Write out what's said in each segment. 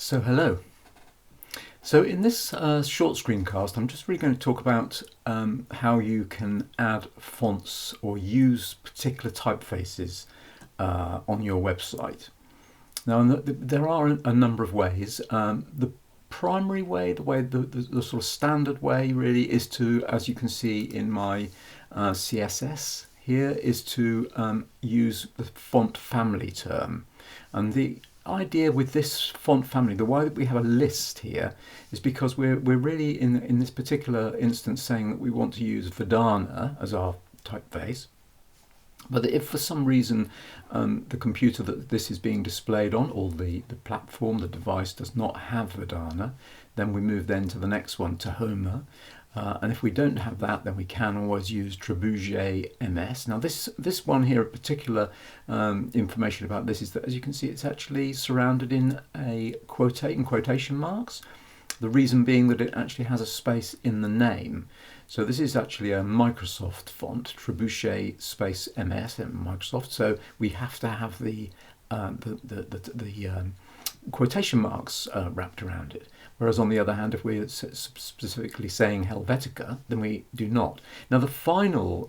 So hello. So in this short screencast, I'm just really going to talk about how you can add fonts or use particular typefaces on your website. Now, there are a number of ways. The primary way, the sort of standard way, really, is to, as you can see in my CSS here, is to use the font family term, and the idea with this font family, the way that we have a list here, is because we're really in this particular instance saying that we want to use Verdana as our typeface. But if for some reason the computer that this is being displayed on, or the platform, the device, does not have Verdana, then we move then to the next one, Tahoma. And if we don't have that, then we can always use Trebuchet MS. Now this one here, particular information about this is that, as you can see, it's actually surrounded in quotation marks. The reason being that it actually has a space in the name. So this is actually a Microsoft font, Trebuchet space MS in Microsoft. So we have to have the quotation marks wrapped around it. Whereas on the other hand, if we're specifically saying Helvetica, then we do not. Now the final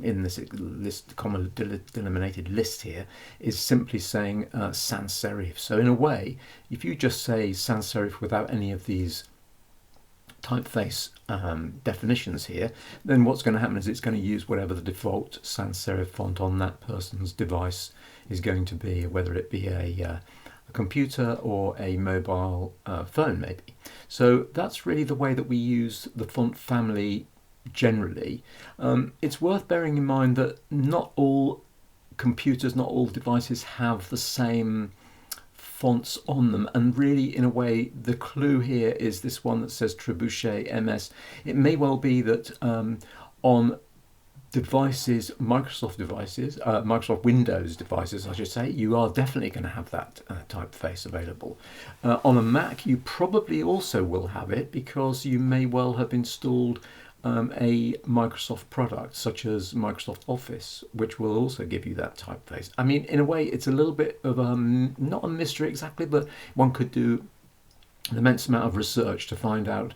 in this list, comma delimited list here, is simply saying sans serif. So in a way, if you just say sans serif without any of these typeface definitions here, then what's going to happen is it's going to use whatever the default sans serif font on that person's device is going to be, whether it be a computer or a mobile phone maybe. So that's really the way that we use the font family generally. It's worth bearing in mind that not all computers, not all devices have the same fonts on them, and really in a way the clue here is this one that says Trebuchet MS. It may well be that on devices, Microsoft Windows devices, I should say, you are definitely going to have that typeface available. On a Mac, you probably also will have it, because you may well have installed a Microsoft product such as Microsoft Office, which will also give you that typeface. I mean, in a way, it's a little bit of not a mystery exactly, but one could do an immense amount of research to find out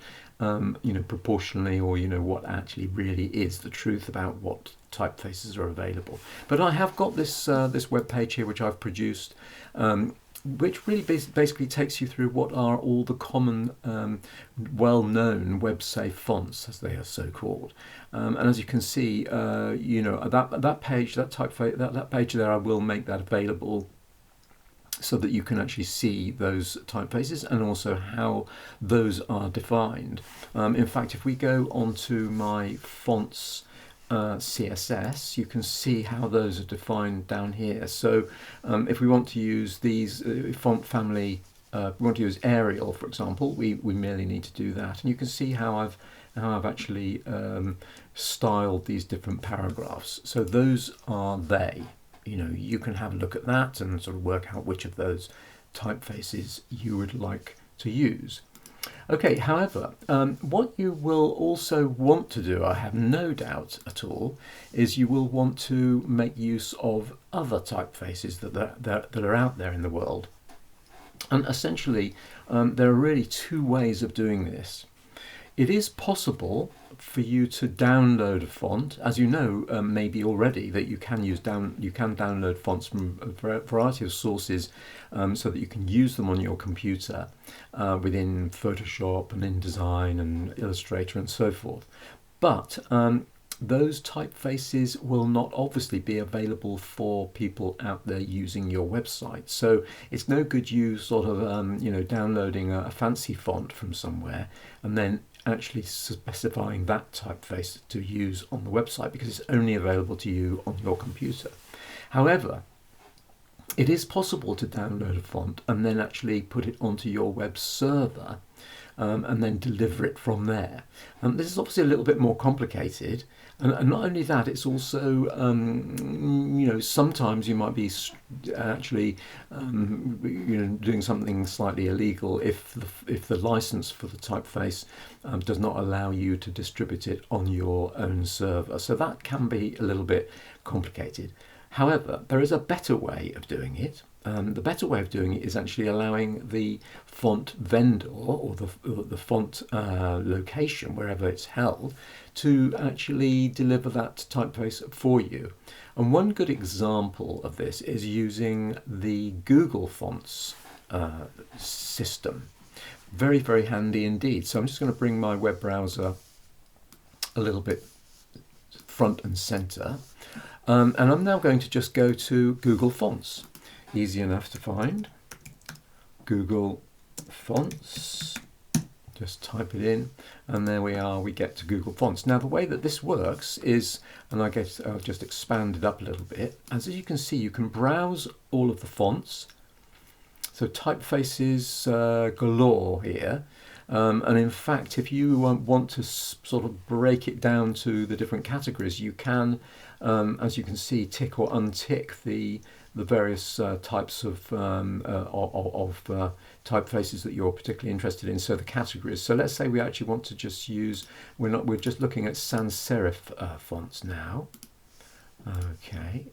proportionally, or what actually really is the truth about what typefaces are available. But I have got this this web page here which I've produced, which really basically takes you through what are all the common well-known web-safe fonts, as they are so called. And as you can see, that page, that page there, I will make that available so that you can actually see those typefaces and also how those are defined. In fact, if we go onto my fonts CSS, you can see how those are defined down here. So if we want to use these font family, we want to use Arial, for example, we merely need to do that. And you can see how I've actually styled these different paragraphs. So those are they. You can have a look at that and sort of work out which of those typefaces you would like to use. Okay, however, what you will also want to do, I have no doubt at all, is you will want to make use of other typefaces that are out there in the world. And essentially, there are really two ways of doing this. It is possible for you to download a font, as you know, maybe already, that you can download fonts from a variety of sources, so that you can use them on your computer within Photoshop and InDesign and Illustrator and so forth. But those typefaces will not obviously be available for people out there using your website. So it's no good you sort of downloading a fancy font from somewhere and then actually specifying that typeface to use on the website, because it's only available to you on your computer. However, it is possible to download a font and then actually put it onto your web server and then deliver it from there. This is obviously a little bit more complicated, and not only that, it's also sometimes you might be actually doing something slightly illegal if the license for the typeface does not allow you to distribute it on your own server. So that can be a little bit complicated. However, there is a better way of doing it, the better way of doing it is actually allowing the font vendor or the font location, wherever it's held, to actually deliver that typeface for you. And one good example of this is using the Google Fonts system. Very, very handy indeed. So I'm just going to bring my web browser a little bit front and center. And I'm now going to just go to Google Fonts. Easy enough to find. Google Fonts. Just type it in, and there we are, we get to Google Fonts. Now the way that this works is, and I guess I'll just expand it up a little bit, as you can see you can browse all of the fonts. So typefaces galore here. And in fact, if you want to sort of break it down to the different categories, you can, as you can see, tick or untick the various types of typefaces that you're particularly interested in. So the categories. So let's say we actually want to just use. We're just looking at sans serif fonts now. Okay.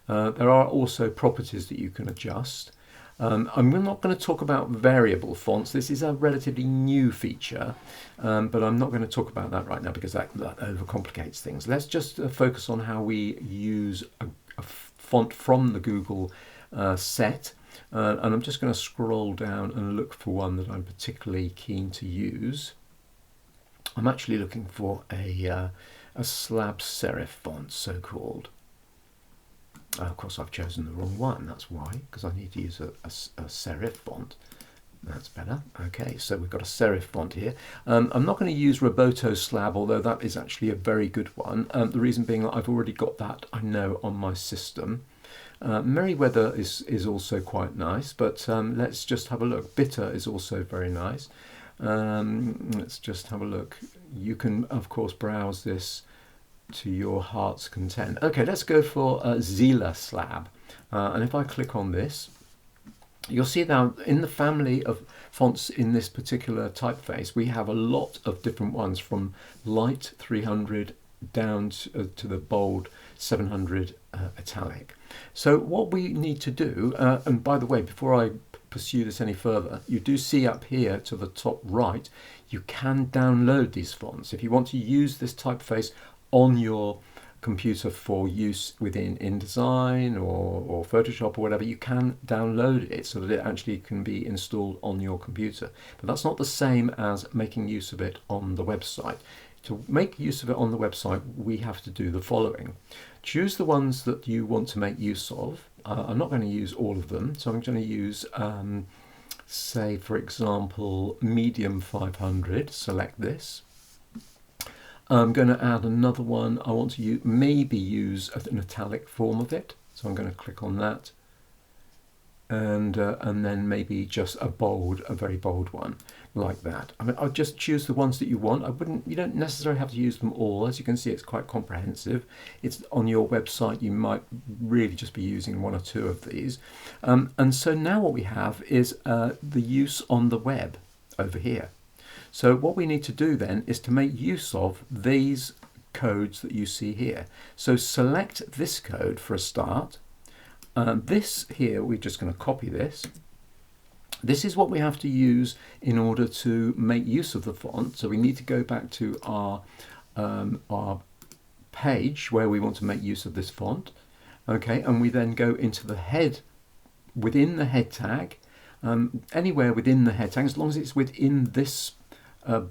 There are also properties that you can adjust. I'm not going to talk about variable fonts. This is a relatively new feature, but I'm not going to talk about that right now because that overcomplicates things. Let's just focus on how we use a font from the Google set. And I'm just going to scroll down and look for one that I'm particularly keen to use. I'm actually looking for a slab serif font, so-called. Of course, I've chosen the wrong one. That's why, because I need to use a serif font. That's better. Okay, so we've got a serif font here. I'm not going to use Roboto Slab, although that is actually a very good one. The reason being that I've already got that, I know, on my system. Merriweather is also quite nice, but let's just have a look. Bitter is also very nice. Let's just have a look. You can, of course, browse this to your heart's content. Okay, let's go for Zila Slab. And if I click on this, you'll see now in the family of fonts in this particular typeface, we have a lot of different ones from light 300 down to the bold 700 italic. So what we need to do, and by the way, before I pursue this any further, you do see up here to the top right, you can download these fonts. If you want to use this typeface on your computer for use within InDesign or Photoshop or whatever, you can download it so that it actually can be installed on your computer. But that's not the same as making use of it on the website. To make use of it on the website, we have to do the following. Choose the ones that you want to make use of. I'm not going to use all of them, so I'm going to use, say, for example, medium 500. Select this. I'm going to add another one. I want to maybe use an italic form of it, so I'm going to click on that, and then maybe just a very bold one like that. I mean, I'll just choose the ones that you want. You don't necessarily have to use them all. As you can see, it's quite comprehensive. It's on your website. You might really just be using one or two of these. And so now what we have is the use on the web over here. So what we need to do then is to make use of these codes that you see here. So select this code for a start. This here, we're just going to copy this. This is what we have to use in order to make use of the font. So we need to go back to our page where we want to make use of this font. Okay, and we then go into the head, within the head tag, anywhere within the head tag, as long as it's within this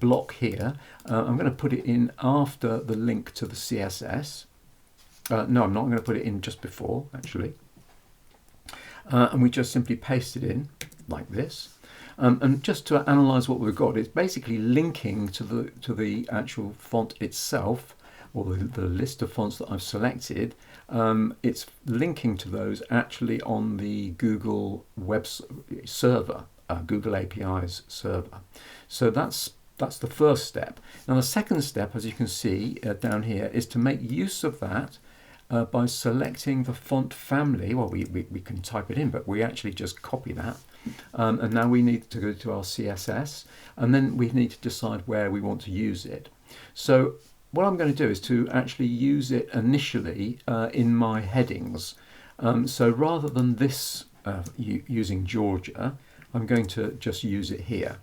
block here. I'm going to put it in after the link to the CSS. No, I'm not. I'm going to put it in just before, actually. And we just simply paste it in like this. And just to analyze what we've got, it's basically linking to the actual font itself, or the list of fonts that I've selected. It's linking to those actually on the Google web server, Google APIs server. So that's the first step. Now the second step, as you can see down here, is to make use of that by selecting the font family. Well, we can type it in, but we actually just copy that. And now we need to go to our CSS, and then we need to decide where we want to use it. So what I'm going to do is to actually use it initially in my headings. So rather than this using Georgia, I'm going to just use it here.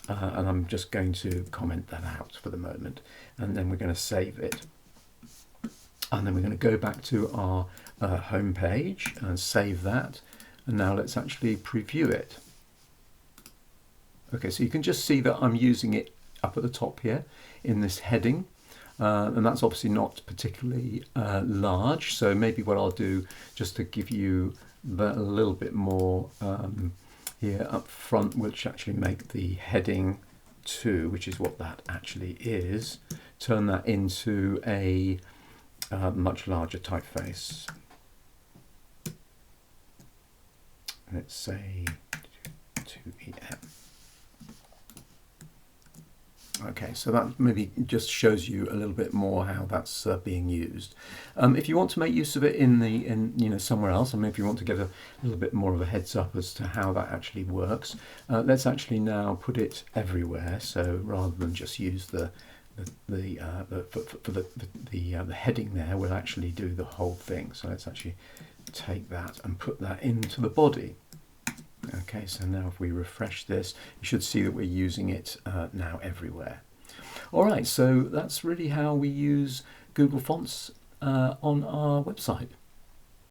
And I'm just going to comment that out for the moment. And then we're going to save it. And then we're going to go back to our home page and save that. And now let's actually preview it. Okay, so you can just see that I'm using it up at the top here in this heading. And that's obviously not particularly large. So maybe what I'll do, just to give you that a little bit more here up front, which actually make the heading 2, which is what that actually is, turn that into a much larger typeface. Let's say 2EM. Okay, so that maybe just shows you a little bit more how that's being used. If you want to make use of it in somewhere else, I mean, if you want to get a little bit more of a heads up as to how that actually works, let's actually now put it everywhere. So rather than just use the heading there, we'll actually do the whole thing. So let's actually take that and put that into the body. Okay, so now if we refresh this, you should see that we're using it now everywhere. All right, so that's really how we use Google Fonts on our website.